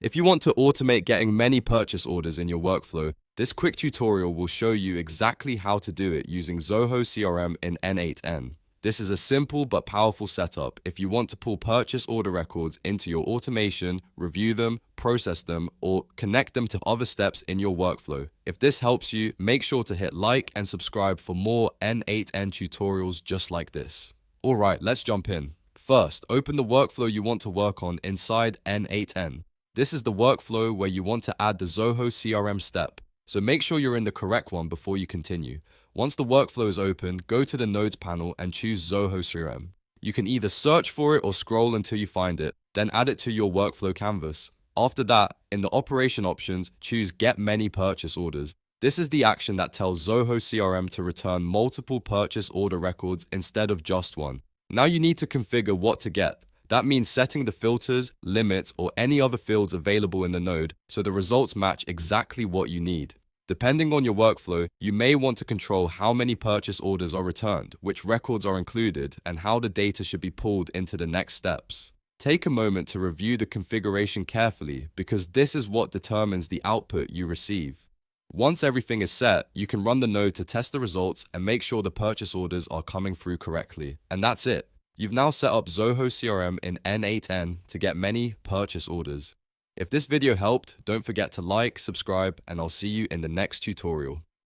If you want to automate getting many purchase orders in your workflow, this quick tutorial will show you exactly how to do it using Zoho CRM in N8n. This is a simple but powerful setup if you want to pull purchase order records into your automation, review them, process them, or connect them to other steps in your workflow. If this helps you, make sure to hit like and subscribe for more N8n tutorials just like this. Alright, let's jump in. First, open the workflow you want to work on inside N8n. This is the workflow where you want to add the Zoho CRM step, so make sure you're in the correct one before you continue. Once the workflow is open, go to the Nodes panel and choose Zoho CRM. You can either search for it or scroll until you find it, then add it to your workflow canvas. After that, in the operation options, choose Get Many Purchase Orders. This is the action that tells Zoho CRM to return multiple purchase order records instead of just one. Now you need to configure what to get. That means setting the filters, limits, or any other fields available in the node so the results match exactly what you need. Depending on your workflow, you may want to control how many purchase orders are returned, which records are included, and how the data should be pulled into the next steps. Take a moment to review the configuration carefully because this is what determines the output you receive. Once everything is set, you can run the node to test the results and make sure the purchase orders are coming through correctly. And that's it. You've now set up Zoho CRM in N8n to get many purchase orders. If this video helped, don't forget to like, subscribe, and I'll see you in the next tutorial.